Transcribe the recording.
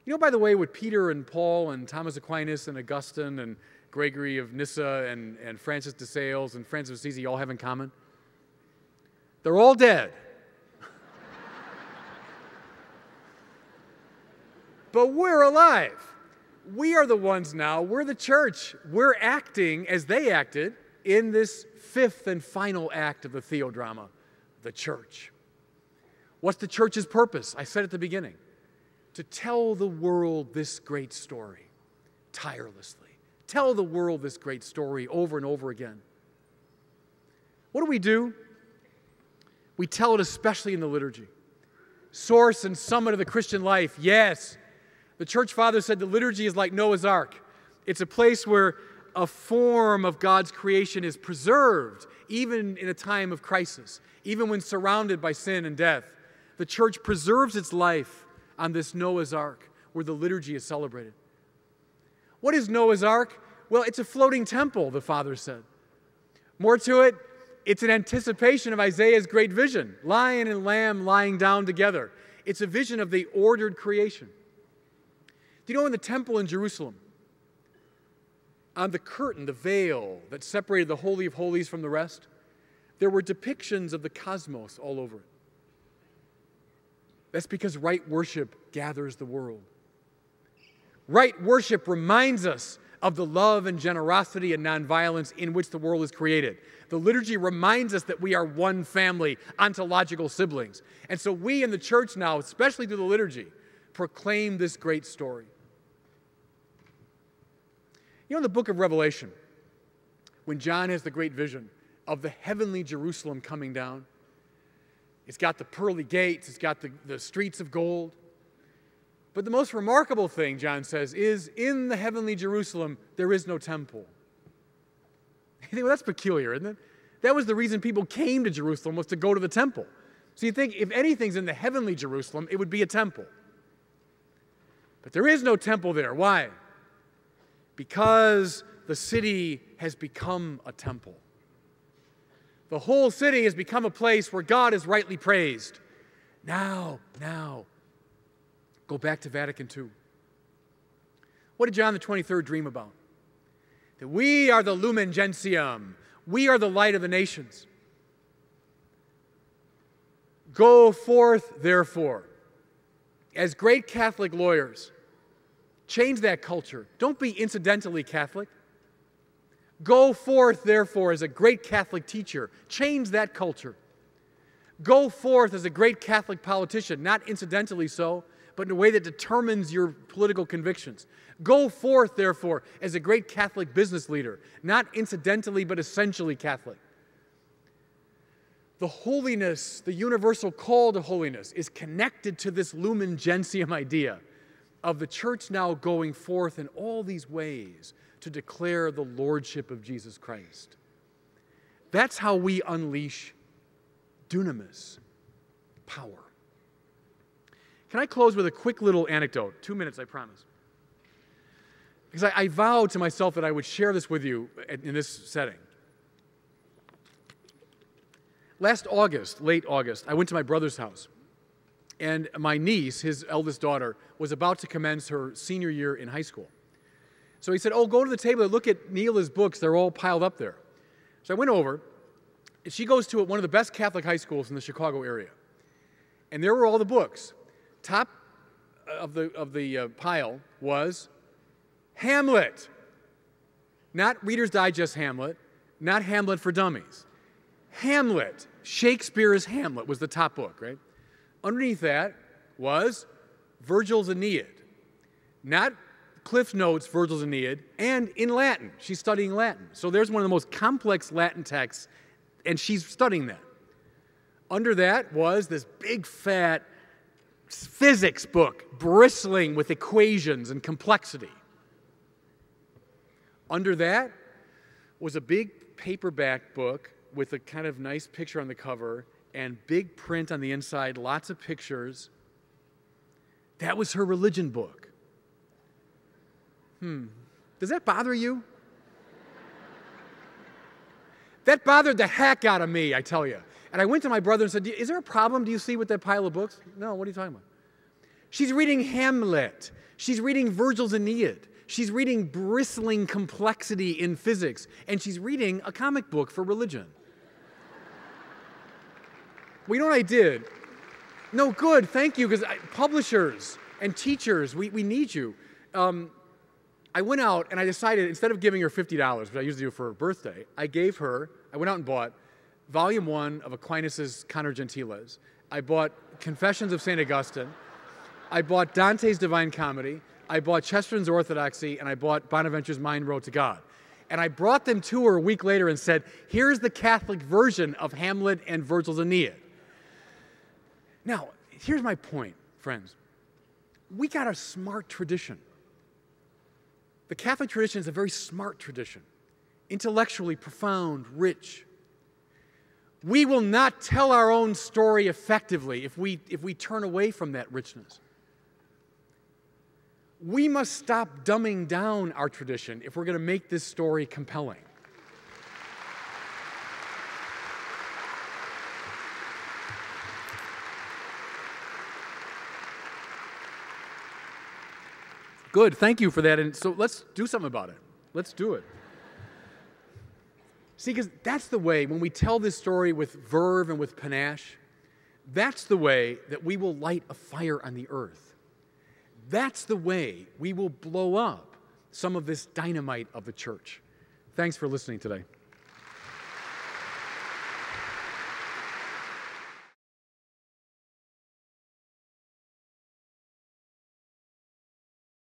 You know, by the way, what Peter and Paul and Thomas Aquinas and Augustine and Gregory of Nyssa and Francis de Sales and Francis of Assisi all have in common? They're all dead. But we're alive. We are the ones now, we're the church. We're acting as they acted in this fifth and final act of the theodrama, the church. What's the church's purpose? I said at the beginning, to tell the world this great story tirelessly. Tell the world this great story over and over again. What do? We tell it especially in the liturgy. Source and summit of the Christian life, yes. The church father said the liturgy is like Noah's Ark. It's a place where a form of God's creation is preserved, even in a time of crisis, even when surrounded by sin and death. The church preserves its life on this Noah's Ark, where the liturgy is celebrated. What is Noah's Ark? Well, it's a floating temple, the father said. More to it, it's an anticipation of Isaiah's great vision, lion and lamb lying down together. It's a vision of the ordered creation. Do you know in the temple in Jerusalem, on the curtain, the veil that separated the Holy of Holies from the rest, there were depictions of the cosmos all over it. That's because right worship gathers the world. Right worship reminds us of the love and generosity and nonviolence in which the world is created. The liturgy reminds us that we are one family, ontological siblings. And so we in the church now, especially through the liturgy, proclaim this great story. You know, in the book of Revelation, when John has the great vision of the heavenly Jerusalem coming down, it's got the pearly gates, it's got the streets of gold. But the most remarkable thing, John says, is in the heavenly Jerusalem, there is no temple. You think, well, that's peculiar, isn't it? That was the reason people came to Jerusalem, was to go to the temple. So you think if anything's in the heavenly Jerusalem, it would be a temple. But there is no temple there. Why? Because the city has become a temple. The whole city has become a place where God is rightly praised. Now, go back to Vatican II. What did John the 23rd dream about? That we are the lumen gentium. We are the light of the nations. Go forth, therefore, as great Catholic lawyers. Change that culture. Don't be incidentally Catholic. Go forth, therefore, as a great Catholic teacher. Change that culture. Go forth as a great Catholic politician, not incidentally so, but in a way that determines your political convictions. Go forth, therefore, as a great Catholic business leader, not incidentally but essentially Catholic. The holiness, the universal call to holiness, is connected to this lumen gentium idea of the church now going forth in all these ways to declare the lordship of Jesus Christ. That's how we unleash dunamis, power. Can I close with a quick little anecdote? 2 minutes, I promise. Because I vowed to myself that I would share this with you in this setting. Last August, late August, I went to my brother's house. And my niece, his eldest daughter, was about to commence her senior year in high school. So he said, oh, go to the table and look at Neela's books. They're all piled up there. So I went over. And she goes to one of the best Catholic high schools in the Chicago area. And there were all the books. Top of the pile was Hamlet. Not Reader's Digest Hamlet, not Hamlet for Dummies. Hamlet, Shakespeare's Hamlet was the top book, right? Underneath that was Virgil's Aeneid. Not Cliff Notes, Virgil's Aeneid, and in Latin. She's studying Latin. So there's one of the most complex Latin texts, and she's studying that. Under that was this big, fat physics book, bristling with equations and complexity. Under that was a big paperback book with a kind of nice picture on the cover and big print on the inside, lots of pictures. That was her religion book. Does that bother you? That bothered the heck out of me, I tell you. And I went to my brother and said, is there a problem? Do you see with that pile of books? No, what are you talking about? She's reading Hamlet. She's reading Virgil's Aeneid. She's reading bristling complexity in physics. And she's reading a comic book for religion. Well, you know what I did? No, good, thank you, because publishers and teachers, we need you. I went out and I decided, instead of giving her $50, which I usually do for her birthday, I went out and bought Volume 1 of Aquinas' Contra Gentiles. I bought Confessions of St. Augustine. I bought Dante's Divine Comedy. I bought Chesterton's Orthodoxy, and I bought Bonaventure's Mind Road to God. And I brought them to her a week later and said, here's the Catholic version of Hamlet and Virgil's Aeneid. Now, here's my point, friends. We got a smart tradition. The Catholic tradition is a very smart tradition, intellectually profound, rich. We will not tell our own story effectively if we turn away from that richness. We must stop dumbing down our tradition if we're going to make this story compelling. Good, thank you for that. And so let's do something about it. Let's do it. See, because that's the way, when we tell this story with verve and with panache, that's the way that we will light a fire on the earth. That's the way we will blow up some of this dynamite of the church. Thanks for listening today.